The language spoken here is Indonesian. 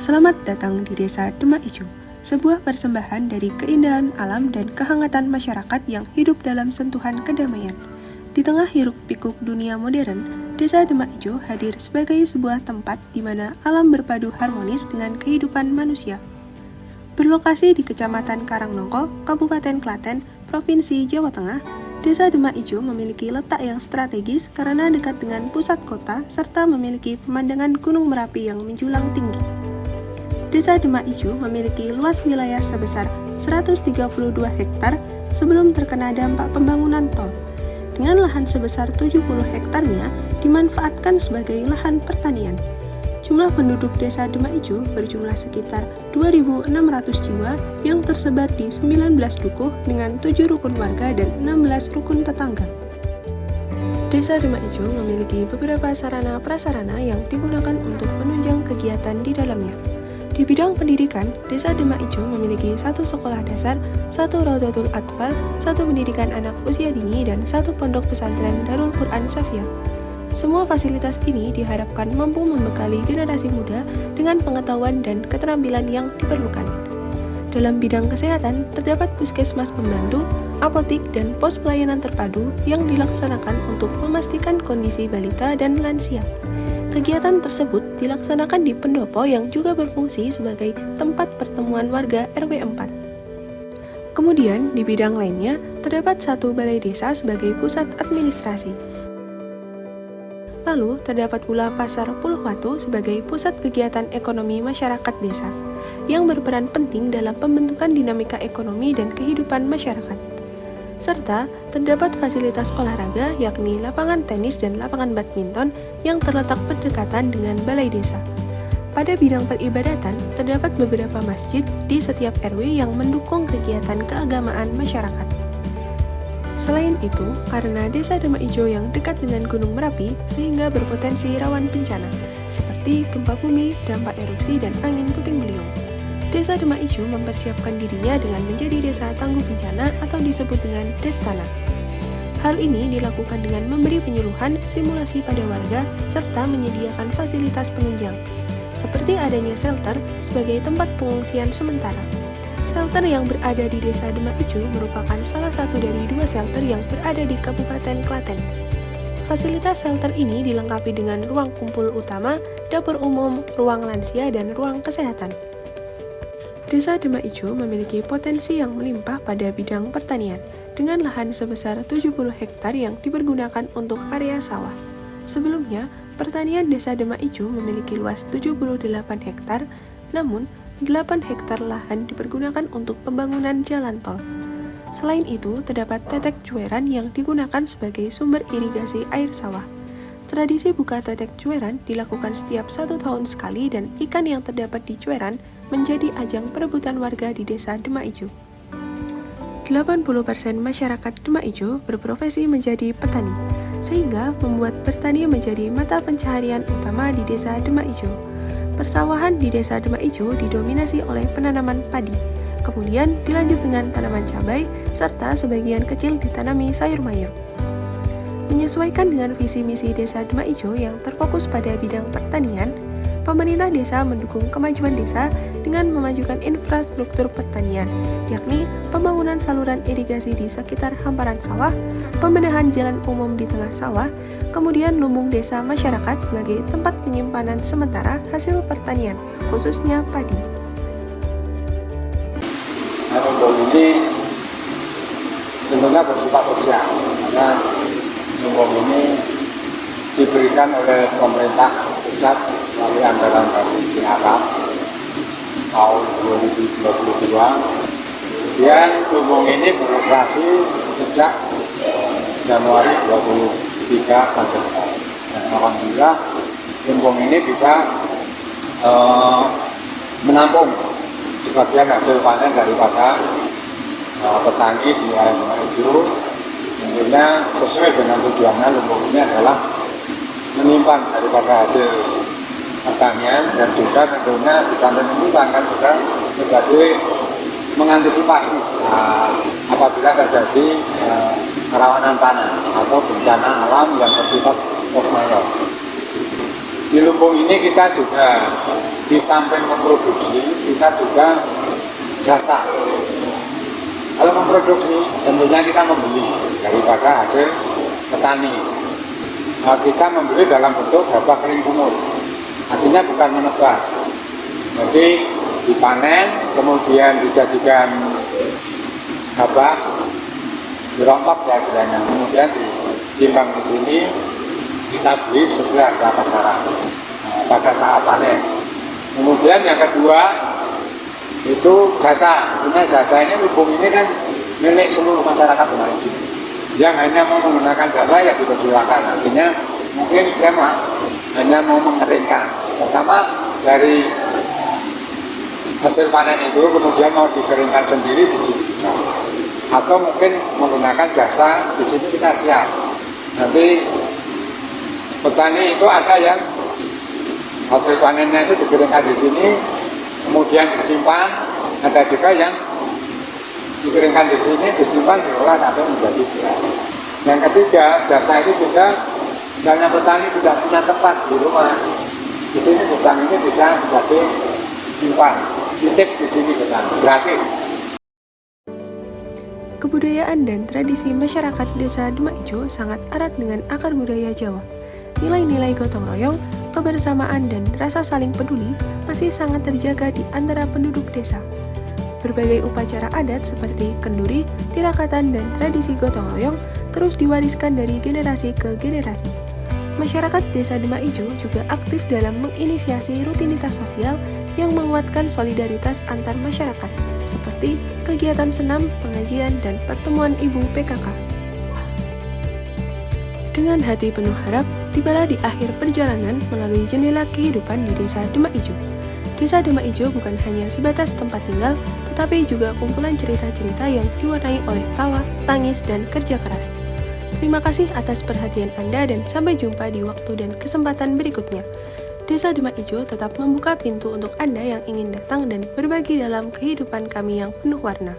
Selamat datang di Desa Demak Ijo, sebuah persembahan dari keindahan alam dan kehangatan masyarakat yang hidup dalam sentuhan kedamaian. Di tengah hiruk-pikuk dunia modern, Desa Demak Ijo hadir sebagai sebuah tempat di mana alam berpadu harmonis dengan kehidupan manusia. Berlokasi di Kecamatan Karangnongko, Kabupaten Klaten, Provinsi Jawa Tengah, Desa Demak Ijo memiliki letak yang strategis karena dekat dengan pusat kota serta memiliki pemandangan Gunung Merapi yang menjulang tinggi. Desa Demak Ijo memiliki luas wilayah sebesar 132 hektar sebelum terkena dampak pembangunan tol. Dengan lahan sebesar 70 hektarnya dimanfaatkan sebagai lahan pertanian. Jumlah penduduk Desa Demak Ijo berjumlah sekitar 2.600 jiwa yang tersebar di 19 dukuh dengan 7 rukun warga dan 16 rukun tetangga. Desa Demak Ijo memiliki beberapa sarana prasarana yang digunakan untuk menunjang kegiatan di dalamnya. Di bidang pendidikan, Desa Demak Ijo memiliki 1 sekolah dasar, 1 Raudatul Atfal, 1 pendidikan anak usia dini, dan 1 pondok pesantren Darul Quran Safia. Semua fasilitas ini diharapkan mampu membekali generasi muda dengan pengetahuan dan keterampilan yang diperlukan. Dalam bidang kesehatan, terdapat puskesmas pembantu, apotik, dan pos pelayanan terpadu yang dilaksanakan untuk memastikan kondisi balita dan lansia. Kegiatan tersebut dilaksanakan di pendopo yang juga berfungsi sebagai tempat pertemuan warga RW 4. Kemudian, di bidang lainnya, terdapat 1 balai desa sebagai pusat administrasi. Lalu, terdapat pula Pasar Puluhwatu sebagai pusat kegiatan ekonomi masyarakat desa, yang berperan penting dalam pembentukan dinamika ekonomi dan kehidupan masyarakat. Serta terdapat fasilitas olahraga yakni lapangan tenis dan lapangan badminton yang terletak berdekatan dengan balai desa. Pada bidang peribadatan, terdapat beberapa masjid di setiap RW yang mendukung kegiatan keagamaan masyarakat. Selain itu, karena Desa Demak Ijo yang dekat dengan Gunung Merapi sehingga berpotensi rawan bencana, seperti gempa bumi, dampak erupsi, dan angin puting beliung. Desa Demak Ijo mempersiapkan dirinya dengan menjadi desa tangguh bencana atau disebut dengan Destana. Hal ini dilakukan dengan memberi penyuluhan, simulasi pada warga, serta menyediakan fasilitas penunjang, seperti adanya shelter sebagai tempat pengungsian sementara. Shelter yang berada di Desa Demak Ijo merupakan salah satu dari 2 shelter yang berada di Kabupaten Klaten. Fasilitas shelter ini dilengkapi dengan ruang kumpul utama, dapur umum, ruang lansia, dan ruang kesehatan. Desa Demak Ijo memiliki potensi yang melimpah pada bidang pertanian, dengan lahan sebesar 70 hektar yang dipergunakan untuk area sawah. Sebelumnya, pertanian Desa Demak Ijo memiliki luas 78 hektar, namun 8 hektar lahan dipergunakan untuk pembangunan jalan tol. Selain itu, terdapat tetek cueran yang digunakan sebagai sumber irigasi air sawah. Tradisi buka tetek cueran dilakukan setiap 1 tahun sekali dan ikan yang terdapat di cueran menjadi ajang perebutan warga di Desa Demak Ijo. 80% masyarakat Demak Ijo berprofesi menjadi petani, sehingga membuat bertani menjadi mata pencaharian utama di Desa Demak Ijo. Persawahan di Desa Demak Ijo didominasi oleh penanaman padi, kemudian dilanjut dengan tanaman cabai, serta sebagian kecil ditanami sayur mayur. Menyesuaikan dengan visi misi Desa Demak Ijo yang terfokus pada bidang pertanian, pemerintah desa mendukung kemajuan desa dengan memajukan infrastruktur pertanian, yakni pembangunan saluran irigasi di sekitar hamparan sawah, pembenahan jalan umum di tengah sawah, kemudian lumbung desa masyarakat sebagai tempat penyimpanan sementara hasil pertanian, khususnya padi. Lumbung ini tentunya bersifat sosial, karena lumbung ini diberikan oleh pemerintah pusat melalui anggaran dari PHK tahun 2022. Kemudian lumbung ini beroperasi sejak Januari 2023 sampai sekarang. Dan alhamdulillah lumbung ini bisa menampung sebagian hasil panen daripada petani di wilayah Demak Ijo. Tentunya sesuai dengan tujuannya, lumbung ini adalah menyimpan daripada hasil pertanian dan juga tentunya di samping itu akan juga sebagai mengantisipasi apabila terjadi kerawanan tanah atau bencana alam yang bersifat force majeure. Di lumbung ini kita juga di samping memproduksi, kita juga jasa. Kalau memproduksi, tentunya kita membeli daripada hasil petani. Kita membeli dalam bentuk gabah kering kumur, artinya bukan menebas. Jadi dipanen, kemudian dijadikan gabah, dirongkok ya kiranya, kemudian ditimbang di sini, kita beli sesuai harga pasaran pada saat panen. Kemudian yang kedua itu jasa. Artinya jasa ini lumbung ini kan milik seluruh masyarakat Dumaijo. Yang hanya mau menggunakan jasa ya dipersilakan. Artinya mungkin dia hanya mau mengeringkan. Pertama dari hasil panen itu kemudian mau dikeringkan sendiri di sini bisa. Atau mungkin menggunakan jasa, di sini kita siap. Nanti petani itu ada yang hasil panennya itu dikeringkan di sini, kemudian disimpan. Ada juga yang dikeringkan di sini, disimpan, diolah sampai menjadi beras. Yang ketiga, jasa itu juga misalnya petani tidak punya tempat di rumah, di sini gudang ini bisa menjadi simpan, titip di sini petani, gratis. Kebudayaan dan tradisi masyarakat Desa Dumaijo sangat erat dengan akar budaya Jawa. Nilai-nilai gotong royong, kebersamaan, dan rasa saling peduli masih sangat terjaga di antara penduduk desa. Berbagai upacara adat seperti kenduri, tirakatan, dan tradisi gotong royong terus diwariskan dari generasi ke generasi. Masyarakat Desa Dumaijo juga aktif dalam menginisiasi rutinitas sosial yang menguatkan solidaritas antar masyarakat, seperti kegiatan senam, pengajian, dan pertemuan ibu PKK. Dengan hati penuh harap, tibalah di akhir perjalanan melalui jendela kehidupan di Desa Dumaijo. Desa Dumaijo bukan hanya sebatas tempat tinggal, tetapi juga kumpulan cerita-cerita yang diwarnai oleh tawa, tangis, dan kerja keras. Terima kasih atas perhatian Anda dan sampai jumpa di waktu dan kesempatan berikutnya. Desa Dumaijo tetap membuka pintu untuk Anda yang ingin datang dan berbagi dalam kehidupan kami yang penuh warna.